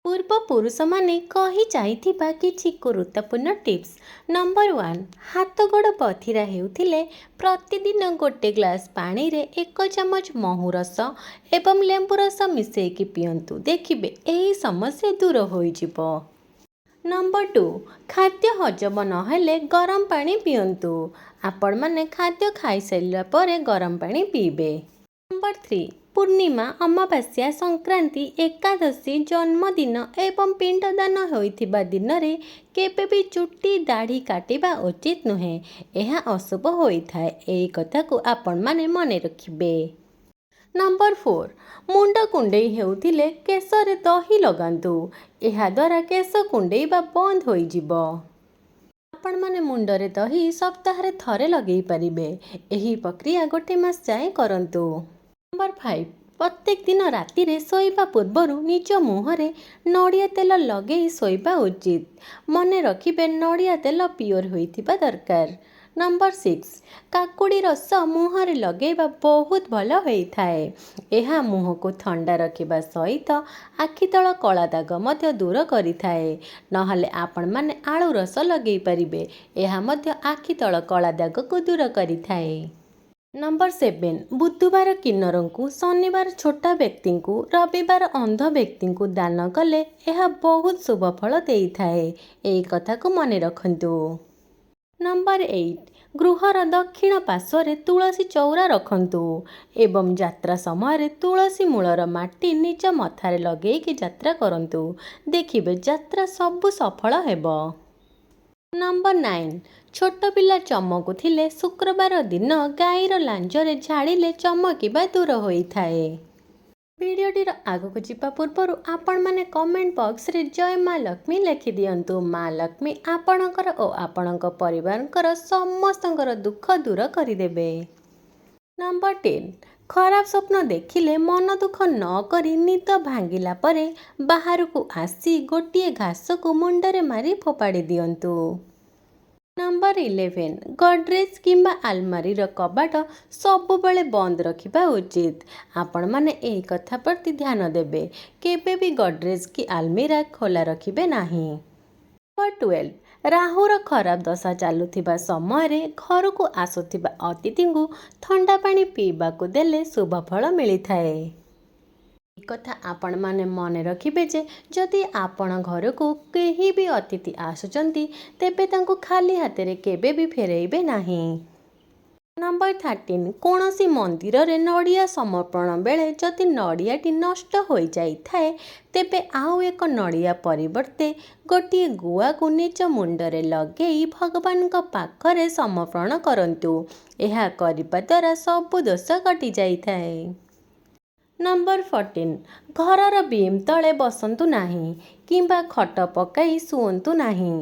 ପୂର୍ବପୁରୁଷ ମାନେ କହି ଯାଇଥିବା କିଛି ଗୁରୁତ୍ୱପୂର୍ଣ୍ଣ ଟିପ୍ସ। ନମ୍ବର 1, ହାତ ଗୋଡ଼ ବଧିରା ହେଉଥିଲେ ପ୍ରତିଦିନ ଗୋଟେ ଗ୍ଲାସ ପାଣିରେ 1 ଚାମଚ ମହୁ ରସ ଏବଂ ଲେମ୍ବୁ ରସ ମିଶାଇକି ପିଅନ୍ତୁ, ଦେଖିବେ ଏହି ସମସ୍ୟା ଦୂର ହୋଇଯିବ। ନମ୍ବର 2, ଖାଦ୍ୟ ହଜମ ନହେଲେ ଗରମ ପାଣି ପିଅନ୍ତୁ। ଆପଣମାନେ ଖାଦ୍ୟ ଖାଇସାରିଲା ପରେ ଗରମ ପାଣି ପିଇବେ। ନମ୍ବର 3, ପୂର୍ଣ୍ଣିମା, ଅମାବାସ୍ୟା, ସଂକ୍ରାନ୍ତି, ଏକାଦଶୀ, ଜନ୍ମଦିନ ଏବଂ ପିଣ୍ଡଦାନ ହୋଇଥିବା ଦିନରେ କେବେ ବି ଚୁଟି ଦାଢ଼ି କାଟିବା ଉଚିତ ନୁହେଁ। ଏହା ଅଶୁଭ ହୋଇଥାଏ। ଏହି କଥାକୁ ଆପଣମାନେ ମନେ ରଖିବେ। ନମ୍ବର 4, ମୁଣ୍ଡ କୁଣ୍ଡେଇ ହେଉଥିଲେ କେଶରେ ଦହି ଲଗାନ୍ତୁ। ଏହାଦ୍ୱାରା କେଶ କୁଣ୍ଡେଇବା ବନ୍ଦ ହୋଇଯିବ। ଆପଣମାନେ ମୁଣ୍ଡରେ ଦହି ସପ୍ତାହରେ ଥରେ ଲଗାଇ ପାରିବେ। ଏହି ପ୍ରକ୍ରିୟା 1 ମାସ ଯାଏଁ କରନ୍ତୁ। ନମ୍ବର 5, ପ୍ରତ୍ୟେକ ଦିନ ରାତିରେ ଶୋଇବା ପୂର୍ବରୁ ନିଜ ମୁହଁରେ ନଡ଼ିଆ ତେଲ ଲଗାଇ ଶୋଇବା ଉଚିତ। ମନେ ରଖିବେ, ନଡ଼ିଆ ତେଲ ପିଓର ହୋଇଥିବା ଦରକାର। ନମ୍ବର 6, କାକୁଡ଼ି ରସ ମୁହଁରେ ଲଗାଇବା ବହୁତ ଭଲ ହୋଇଥାଏ। ଏହା ମୁହଁକୁ ଥଣ୍ଡା ରଖିବା ସହିତ ଆଖି ତଳ କଳା ଦାଗ ମଧ୍ୟ ଦୂର କରିଥାଏ। ନହେଲେ ଆପଣମାନେ ଆଳୁ ରସ ଲଗାଇ ପାରିବେ। ଏହା ମଧ୍ୟ ଆଖି ତଳ କଳା ଦାଗକୁ ଦୂର କରିଥାଏ। ନମ୍ବର 7, ବୁଧବାର କିନ୍ନରଙ୍କୁ, ଶନିବାର ଛୋଟା ବ୍ୟକ୍ତିଙ୍କୁ, ରବିବାର ଅନ୍ଧ ବ୍ୟକ୍ତିଙ୍କୁ ଦାନ କଲେ ଏହା ବହୁତ ଶୁଭ ଫଳ ଦେଇଥାଏ। ଏହି କଥାକୁ ମନେ ରଖନ୍ତୁ। ନମ୍ବର 8, ଗୃହର ଦକ୍ଷିଣ ପାର୍ଶ୍ୱରେ ତୁଳସୀ ଚଉରା ରଖନ୍ତୁ ଏବଂ ଯାତ୍ରା ସମୟରେ ତୁଳସୀ ମୂଳର ମାଟି ନିଜ ମଥାରେ ଲଗାଇକି ଯାତ୍ରା କରନ୍ତୁ। ଦେଖିବେ ଯାତ୍ରା ସବୁ ସଫଳ ହେବ। ନମ୍ବର 9, ଛୋଟ ପିଲା ଚମକୁଥିଲେ ଶୁକ୍ରବାର ଦିନ ଗାଈର ଲାଞ୍ଜରେ ଝାଡ଼ିଲେ ଚମକିବା ଦୂର ହୋଇଥାଏ। ଭିଡ଼ିଓଟିର ଆଗକୁ ଯିବା ପୂର୍ବରୁ ଆପଣମାନେ କମେଣ୍ଟ ବକ୍ସରେ ଜୟ ମା ଲକ୍ଷ୍ମୀ ଲେଖିଦିଅନ୍ତୁ। ମା ଲକ୍ଷ୍ମୀ ଆପଣଙ୍କର ଓ ଆପଣଙ୍କ ପରିବାରଙ୍କର ସମସ୍ତଙ୍କର ଦୁଃଖ ଦୂର କରିଦେବେ। ନମ୍ବର 10, ଖରାପ ସ୍ୱପ୍ନ ଦେଖିଲେ ମନ ଦୁଃଖ ନ କରି ନିଦ ଭାଙ୍ଗିଲା ପରେ ବାହାରକୁ ଆସି ଗୋଟିଏ ଘାସକୁ ମୁଣ୍ଡରେ ମାରି ଫୋପାଡ଼ି ଦିଅନ୍ତୁ। ନମ୍ବର 11, ଗଡ୍ରେଜ୍ କିମ୍ବା ଆଲମାରିର କବାଟ ସବୁବେଳେ ବନ୍ଦ ରଖିବା ଉଚିତ। ଆପଣମାନେ ଏହି କଥା ପ୍ରତି ଧ୍ୟାନ ଦେବେ। କେବେ ବି ଗଡ୍ରେଜ୍ କି ଆଲମିରା ଖୋଲା ରଖିବେ ନାହିଁ। ନମ୍ବର 12, ରାହୁର ଖରାପ ଦଶା ଚାଲୁଥିବା ସମୟରେ ଘରକୁ ଆସୁଥିବା ଅତିଥିଙ୍କୁ ଥଣ୍ଡା ପାଣି ପିଇବାକୁ ଦେଲେ ଶୁଭ ଫଳ ମିଳିଥାଏ। ଏହି କଥା ଆପଣମାନେ ମନେ ରଖିବେ ଯେ ଯଦି ଆପଣ ଘରକୁ କେହି ବି ଅତିଥି ଆସୁଛନ୍ତି ତେବେ ତାଙ୍କୁ ଖାଲି ହାତରେ କେବେ ବି ଫେରାଇବେ ନାହିଁ। ନମ୍ବର 13, କୌଣସି ମନ୍ଦିରରେ ନଡ଼ିଆ ସମର୍ପଣ ବେଳେ ଯଦି ନଡ଼ିଆଟି ନଷ୍ଟ ହୋଇଯାଇଥାଏ ତେବେ ଆଉ ଏକ ନଡ଼ିଆ ପରିବର୍ତ୍ତେ ଗୋଟିଏ ଗୁଆକୁ ନିଜ ମୁଣ୍ଡରେ ଲଗାଇ ଭଗବାନଙ୍କ ପାଖରେ ସମର୍ପଣ କରନ୍ତୁ। ଏହା କରିବା ଦ୍ୱାରା ସବୁ ଦୋଷ କଟିଯାଇଥାଏ। ନମ୍ବର 14, ଘରର ବିମ୍ ତଳେ ବସନ୍ତୁ ନାହିଁ କିମ୍ବା ଖଟ ପକାଇ ଶୁଅନ୍ତୁ ନାହିଁ।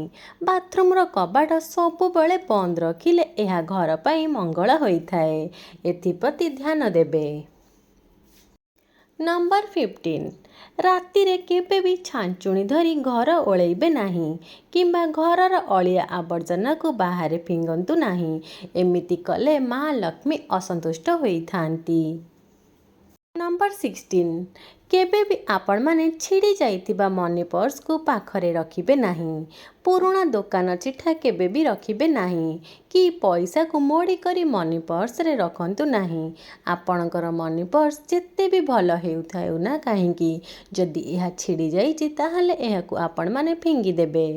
ବାଥରୁମର କବାଟ ସବୁବେଳେ ବନ୍ଦ ରଖିଲେ ଏହା ଘର ପାଇଁ ମଙ୍ଗଳ ହୋଇଥାଏ। ଏଥିପ୍ରତି ଧ୍ୟାନ ଦେବେ। ନମ୍ବର 15, ରାତିରେ କେବେ ବି ଛାଞ୍ଚୁଣି ଧରି ଘର ଓଳେଇବେ ନାହିଁ କିମ୍ବା ଘରର ଅଳିଆ ଆବର୍ଜନାକୁ ବାହାରେ ଫିଙ୍ଗନ୍ତୁ ନାହିଁ। ଏମିତି କଲେ ମା ଲକ୍ଷ୍ମୀ ଅସନ୍ତୁଷ୍ଟ ହୋଇଥାନ୍ତି। ନମ୍ବର 16, କେବେ ବି ଆପଣମାନେ ଛିଡ଼ି ଯାଇଥିବା ମନି ପର୍ସକୁ ପାଖରେ ରଖିବେ ନାହିଁ। ପୁରୁଣା ଦୋକାନ ଚିଠା କେବେ ବି ରଖିବେ ନାହିଁ କି ପଇସାକୁ ମୋଡ଼ି କରି ମନି ପର୍ସରେ ରଖନ୍ତୁ ନାହିଁ। ଆପଣଙ୍କର ମନି ପର୍ସ ଯେତେ ବି ଭଲ ହେଉଥାଉ ନା କାହିଁକି, ଯଦି ଏହା ଛିଡ଼ି ଯାଇଛି ତାହେଲେ ଏହାକୁ ଆପଣମାନେ ଫିଙ୍ଗିଦେବେ।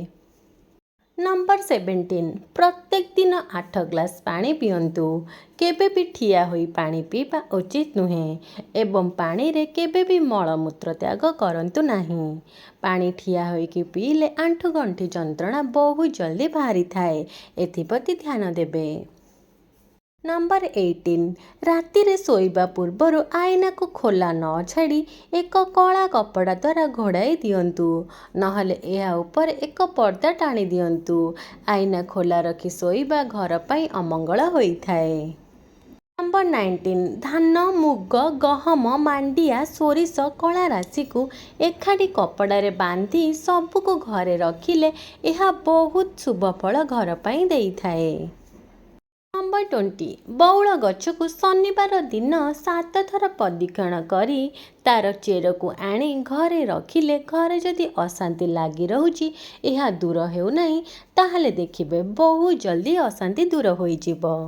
ନମ୍ବର 17, ପ୍ରତ୍ୟେକ ଦିନ 8 ଗ୍ଲାସ ପାଣି ପିଅନ୍ତୁ। କେବେ ବି ଠିଆ ହୋଇ ପାଣି ପିଇବା ଉଚିତ ନୁହେଁ ଏବଂ ପାଣିରେ କେବେ ବି ମଳମୂତ୍ର ତ୍ୟାଗ କରନ୍ତୁ ନାହିଁ। ପାଣି ଠିଆ ହୋଇକି ପିଇଲେ ଆଣ୍ଠୁଗଣ୍ଠି ଯନ୍ତ୍ରଣା ବହୁତ ଜଲ୍ଦି ବାହାରିଥାଏ। ଏଥିପ୍ରତି ଧ୍ୟାନ ଦେବେ। ନମ୍ବର 18, ରାତିରେ ଶୋଇବା ପୂର୍ବରୁ ଆଇନାକୁ ଖୋଲା ନ ଛାଡ଼ି ଏକ କଳା କପଡ଼ା ଦ୍ୱାରା ଘୋଡ଼ାଇ ଦିଅନ୍ତୁ। ନହେଲେ ଏହା ଉପରେ ଏକ ପର୍ଦ୍ଦା ଟାଣି ଦିଅନ୍ତୁ। ଆଇନା ଖୋଲା ରଖି ଶୋଇବା ଘର ପାଇଁ ଅମଙ୍ଗଳ ହୋଇଥାଏ। ନମ୍ବର 19, ଧାନ, ମୁଗ, ଗହମ, ମାଣ୍ଡିଆ, ସୋରିଷ, କଳା ରାଶିକୁ ଏକାଠି କପଡ଼ାରେ ବାନ୍ଧି ସବୁକୁ ଘରେ ରଖିଲେ ଏହା ବହୁତ ଶୁଭ ଫଳ ଘର ପାଇଁ ଦେଇଥାଏ। ନମ୍ବର नंबर 20 बौल गछ को शनिवार दिन 7 थर प्रदक्षिण करी तार चेर को आनी घरे रखिले घरे जदि अशांति लगी रोची यह दूर होना ताहले देखिबे बहुत जल्दी अशांति दूर हो जिवो।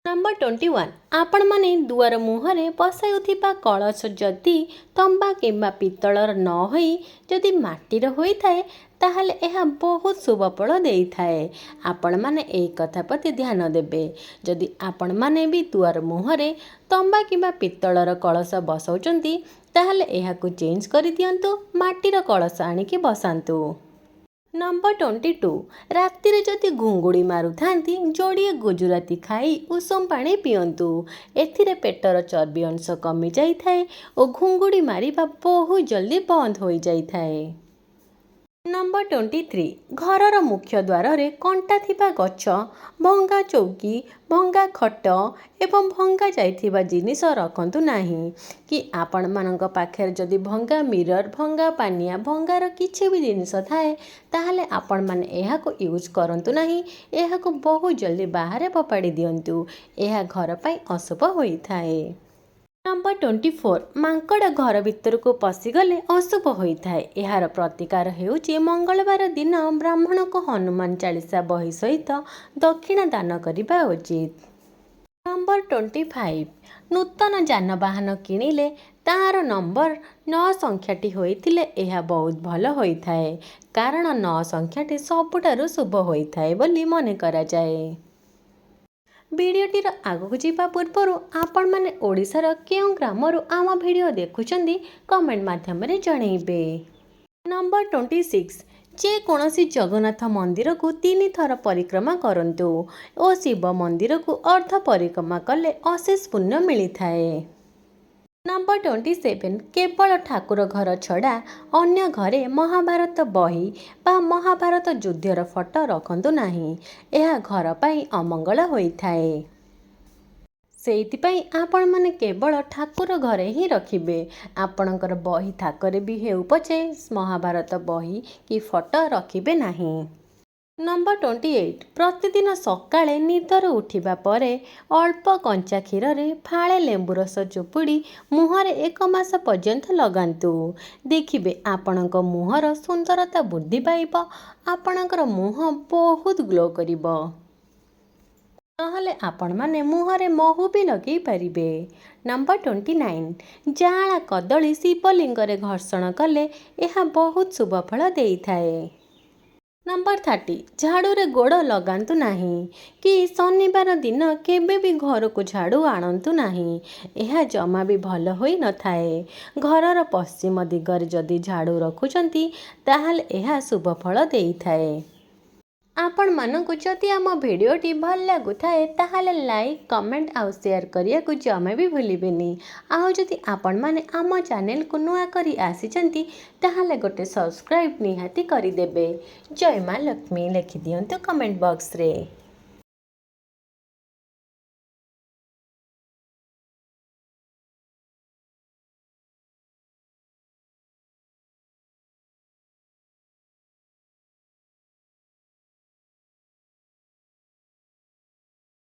नंबर 21 आपण माने दुआर मुहरे बसाउथिबा कलश जदि तंबा किंबा पित्तलर न होई जदि माटीर होइथाए ताहले यह बहुत शुभ फल देइथाए। आपण माने एई कथा प्रति ध्यान देबे। जदि आपण माने भी दुआर मुहरे तंबा किंबा पित्तलर कलश बसाउचंती ताहले एहाकु चेंज करि दियंतु माटीर कलश आनिकी बसांतु। नंबर 22 रातिर जदि घुंगुड़ी मारु थांती जोड़िए गुजराती खाई उषम पानी पियंतु। एथिरे पेटर चर्बी अंश कमी जाई थाए और घुंगुड़ी मारिबा बहुत जल्दी बंद हो जाई थाए। नंबर 23 घरर मुख्य द्वार रे कंटा थिबा गछ भंगा चौकी भंगा खट एवं भंगा जाइथिबा जिनिस रखंतु नाही कि आपण मानक पाखे जदि भंगा मिरर भंगा पानिया भंगार किछि भी जिनिस थाए ताहले आपण माने एहाको यूज करंतु नाही। एहाको बहुत जल्दी बाहर फोपाड़ी दियंतु। एहा घर पई अशुभ होइथाए। नंबर 24 मांकड़ घर भितर को पशिगले अशुभ होइथाए। यार प्रतिकार हेउची मंगलवार दिन ब्राह्मण को हनुमान चालीसा बही सहित दक्षिणा दान करबा उचित। नंबर 25 नूतन जानवाहन किणिले तार नंबर 9 संख्याटी होइथिले एहा बहुत भल होइथाए कारण 9 संख्याटी सबुठारु शुभ होइथाए बोली मने करा जाए। भिडियोटीर आगक जावा पूर्वर आपण माने ओडिशार केउ ग्रामरु आम भिडियो देखुचंदी कमेंट माध्यम रे जणैबे। नंबर 26 जे कोनोसी जगन्नाथ मंदिर को 3 थर परिक्रमा करंतु और शिव मंदिर को अर्ध परिक्रमा कले अशेष पुण्य मिली थाए। नंबर 27 केवल ठाकुर घर छड़ा अन्य घरे महाभारत बही बा महाभारत युद्धर फोटो रखंतु नाही। यह घर पाई अमंगल होइथाए। सेइथिपाई आपण माने केवल ठाकुर घरे ही रखिबे। आपणकर बही थाकरे भी हेउ पछे महाभारत बही कि फोटो रखिबे नाही। नंबर 28 प्रतिदिन सकाळे निदर उठिबा परे अल्प कंचा क्षीर रे फाळे लेंबु रस चुपुड़ी मुहरे 1 मास पर्यंत लगांतु। देखिबे आपणक मुहर सुंदरता वृद्धि पाइब। आपणकर मुह बहुत ग्लो करिबो। नहले आपण माने मुहरे महू भी लगे पारिबे। नंबर 29 जाळा कदली शिवलिंग रे घर्षण कले यह बहुत शुभ फल देइथाए। नंबर 30 झाड़ू रे गोड़ लगांतु नाही कि शनिवार दिन केबे भी घर को झाड़ू आणंतु नाही। यह जमा भी भल होई न थाए। घरर पश्चिम दिगरे जदि झाड़ू रखुचंती ताहले यह शुभ फल देइथाए। आपण मानकु जदि आम भिडियोटी भल लागुथाए ताहले लाइक कमेंट आउ शेयर करिया को जमे भी भूलिबेनी। आउ जदि आपण माने आम चैनल को नुआ करी आसीचंती ताहले गोटे सब्सक्राइब निहाती करिदेबे। जय मां लक्ष्मी लिखि दियंतु कमेंट बॉक्स रे।